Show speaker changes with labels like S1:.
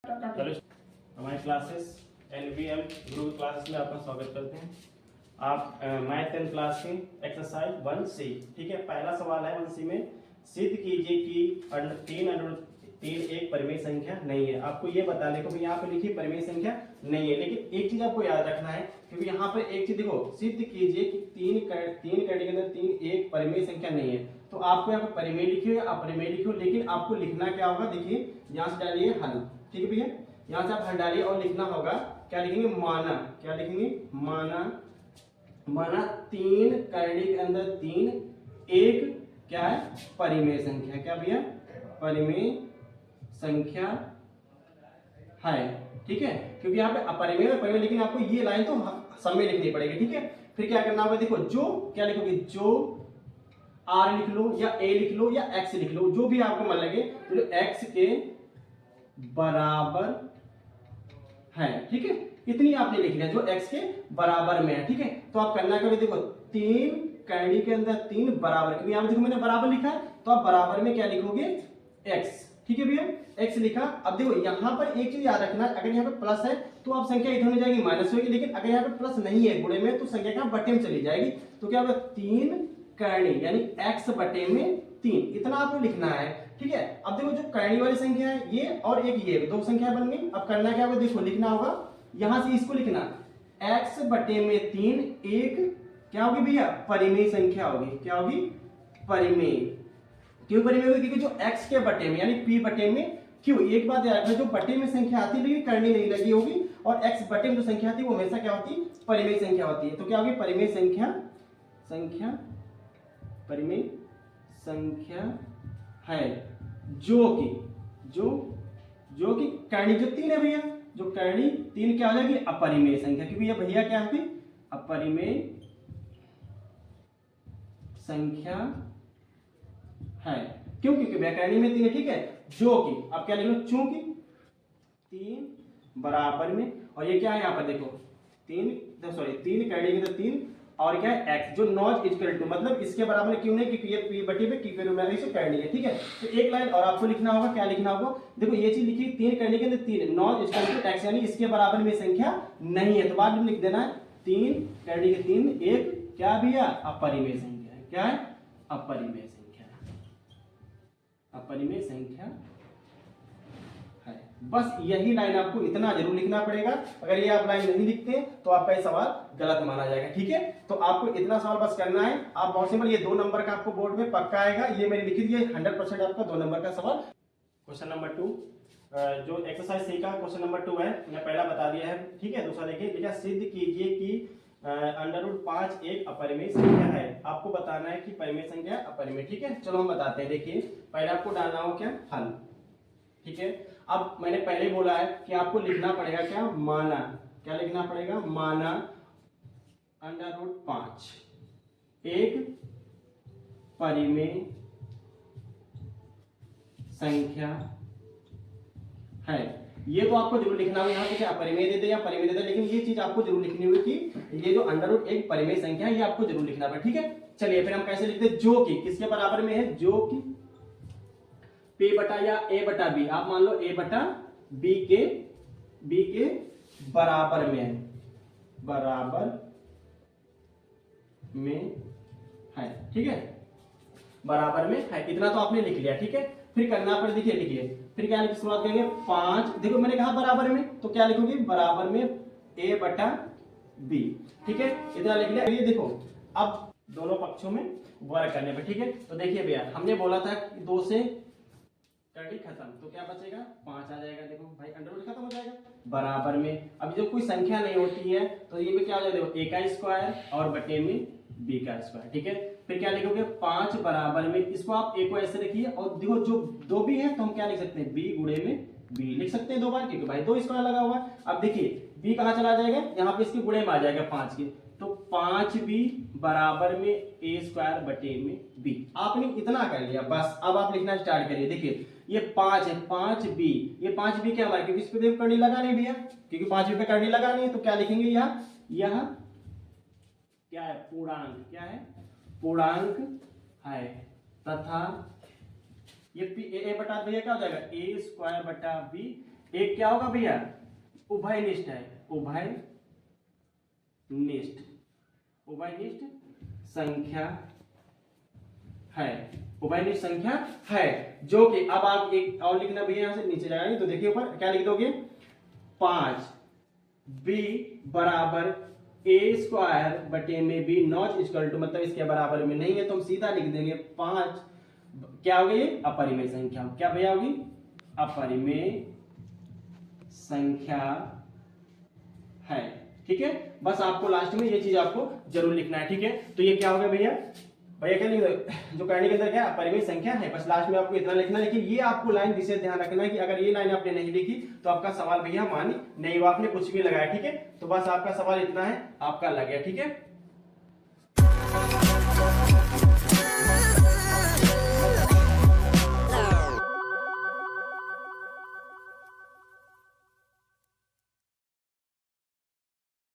S1: Hello, हमारी classes NVM group classes में आपका स्वागत करते हैं। आप मैथ 10 क्लास की एक्सरसाइज 1C, ठीक है। पहला सवाल है 1C में, सिद्ध कीजिए कि तीन एक परिमेय संख्या नहीं है। आपको ये बताने को भी यहाँ पे लिखी परिमेय संख्या नहीं है, लेकिन एक चीज आपको याद रखना है, क्योंकि यहाँ पर एक चीज देखो, सिद्ध कीजिए कि तीन कड़ी के अंदर तीन एक परिमेय संख्या नहीं है। तो आपको यहाँ पे परिमेय लिखियो या अपरिमेय लिखियो, लेकिन आपको लिखना क्या होगा, देखिए यहाँ से डालिए हल, ठीक है भैया। यहाँ से आप हल डालिए और लिखना होगा, क्या लिखेंगे, माना, क्या लिखेंगे, माना तीन करड़ी के अंदर तीन एक क्या है, परिमेय संख्या, क्या भैया, परिमेय संख्या है, ठीक है। क्योंकि यहाँ पे अपरिमेय और परिमेय, लेकिन आपको ये लाइन तो सब में लिखनी पड़ेगी, ठीक है। फिर क्या करना होगा, देखो जो क्या लिखोगे, जो आर लिख लो या ए लिख लो या एक्स लिख लो, जो भी आपको मन लगे, तो एक्स के बराबर है, ठीक है। इतनी आपने लिख लिया, जो x के बराबर में है, ठीक है। तो आप करना क्या, देखो तीन कैंडी के अंदर तीन बराबर, क्योंकि यहाँ देखो मैंने बराबर लिखा है, तो आप बराबर में क्या लिखोगे, x, ठीक है भैया, x लिखा। अब देखो यहाँ पर एक चीज याद रखना, अगर यहाँ पे प्लस है तो आप संख्या इधर हो जाएगी, माइनस होगी, लेकिन अगर यहाँ पे प्लस नहीं है गुणे में, तो संख्या क्या बटे में चली जाएगी। तो क्या होगा, तीन कैंडी यानी x बटे में तीन, इतना आपको लिखना है, ठीक है। अब देखो जो करनी वाली संख्या है ये और एक ये, दो संख्या बन गई। अब करना क्या होगा, देखो लिखना होगा, यहां से इसको लिखना, x बटे में तीन एक क्या होगी भैया, परिमेय संख्या होगी, क्या होगी, परिमेय। क्यों परिमेय होगी, क्योंकि जो x के बटे में यानी p बटे में q, एक बात याद रखना, जो बटे में संख्या आती है लेकिन करनी नहीं लगी होगी, और x बटे में जो संख्या आती है वो हमेशा क्या होती है, परिमेय संख्या होती है। तो क्या होगी, परिमेय संख्या परिमेय संख्या है, जो कि करनी जो तीन है भैया, जो करनी तीन क्या हो जाएगी, अपरिमेय संख्या, क्योंकि ये भैया क्या होती, अपरिमेय संख्या है। क्यों, क्योंकि व्याकरणी में तीन है, ठीक है। जो कि अब क्या लिख लो, चूंकि तीन बराबर में, और ये क्या है यहाँ पर देखो, तीन करनी में तो तीन, और क्या है x, जो नॉट इक्वल टू, मतलब इसके बराबर में क्यों नहीं, क्योंकि ये p बटे में q के रूप में इसे करनी है, ठीक है। तो एक लाइन और आपको लिखना होगा, क्या लिखना होगा, देखो ये चीज लिखी, तीन करने के अंदर तीन नॉट इक्वल टू x, यानी इसके बराबर में संख्या नहीं है, तो बाद में लिख देना है तीन करने के तीन एक क्या भैया, अपरिमेय संख्या है, क्या है, अपरिमेय संख्या है। बस यही लाइन आपको इतना जरूर लिखना पड़ेगा, अगर ये आप लाइन नहीं लिखते तो आपका ये सवाल गलत माना जाएगा, ठीक है। तो आपको इतना सवाल बस करना है, आप बहुत सिंपल, ये 2 नंबर का आपको बोर्ड में पक्का आएगा, ये मैंने लिखी दिया 100% आपका 2 नंबर का सवाल। क्वेश्चन नंबर 2, जो एक्सरसाइज सी का क्वेश्चन नंबर 2 है, मैंने पहला बता दिया है, ठीक है। दूसरा देखिए, लिखा सिद्ध कीजिए कि √5 एक अपरिमेय संख्या है। आपको बताना है कि परिमेय संख्या अपरिमेय, ठीक है। चलो हम बताते हैं, देखिए पहले आपको डालना हो क्या, हल, ठीक है। अब मैंने पहले बोला है कि आपको लिखना पड़ेगा क्या, माना, क्या लिखना पड़ेगा, माना √5 एक परिमेय संख्या है। ये तो आपको जरूर लिखना होगा, यहाँ पे क्या परिमेय दे दे या परिमेय दे दे, लेकिन ये चीज आपको जरूर लिखनी होगी कि ये जो √, एक परिमेय संख्या है, ये आपको जरूर लिखना पड़ेगा, ठीक है। चलिए फिर हम कैसे लिखते हैं, जो कि किसके बराबर में है, जो कि p बटा या a बटा b, आप मान लो a बटा b के बराबर में है, ठीक है, बराबर में है, इतना तो आपने लिख लिया, ठीक है। फिर करना पर देखिए, लिखिए फिर क्या लिखने की शुरुआत करेंगे, 5, देखो मैंने कहा बराबर में, तो क्या लिखोगे, बराबर में a बटा b, ठीक है, इतना लिख लिया। ये देखो अब दोनों पक्षों में वर्ग करने पर, ठीक है। तो देखिए भैया, हमने बोला था कि 2 से करनी खत्म, तो क्या बचेगा, 5 आ जाएगा, देखो भाई √ खत्म हो जाएगा, बराबर में। अब जब कोई संख्या नहीं होती है तो ये में क्या हो जाएगा, देखो a का स्क्वायर और बटे में b का स्क्वायर, ठीक है। फिर क्या लिखोगे, 5 बराबर में, इसको आप a को ऐसे रखिए, और देखो जो 2 भी है तो हम क्या लिख सकते हैं, b गुणे में b लिख सकते हैं 2 बार, क्योंकि भाई 2 स्क्वायर लगा हुआ है। अब देखिए b कहाँ चला जाएगा, यहाँ पे इसके गुणे में आ जाएगा 5 के, तो 5b बराबर में a स्क्वायर बटे में b, आपने इतना कर लिया बस। अब आप लिखना स्टार्ट करिए, देखिए ये 5 है, 5b, ये 5b क्या हमारे, क्योंकि इस पे करनी लगा नहीं भैया, क्योंकि 5b पे करनी लगा नहीं, तो क्या लिखेंगे, यह क्या है, पूर्णांक, क्या है, पूर्णांक है, तथा ये a बटा भैया क्या हो जाएगा, a स्क्वायर बटा b, एक क्या होगा भैया, उभयनिष्ठ है, उभयनिष्ठ संख्या है, उभयनिष्ठ संख्या है, जो कि अब आप एक और लिखना भैया, यहां से नीचे जाएंगे तो देखिए ऊपर क्या लिख दोगे, 5b बराबर a स्क्वायर बटे में b नॉट इक्वल टू, मतलब इसके बराबर में नहीं है तो हम सीधा लिख देंगे 5, क्या होगी ये, अपरिमेय संख्या, क्या भैया होगी, अपरिमेय संख्या है। ठीक है, बस आपको लास्ट में ये चीज आपको जरूर लिखना है। ठीक है, तो ये क्या होगा भैया, क्या लिख दो, जो करने के अंदर क्या अपरिमेय संख्या है, बस लास्ट में आपको इतना लिखना है। लेकिन ये आपको लाइन विशेष ध्यान रखना है कि अगर ये लाइन आपने नहीं लिखी तो आपका सवाल भैया मानी नहीं, वो आपने कुछ भी लगाया। ठीक है, तो बस आपका सवाल इतना है, आपका लग गया। ठीक है।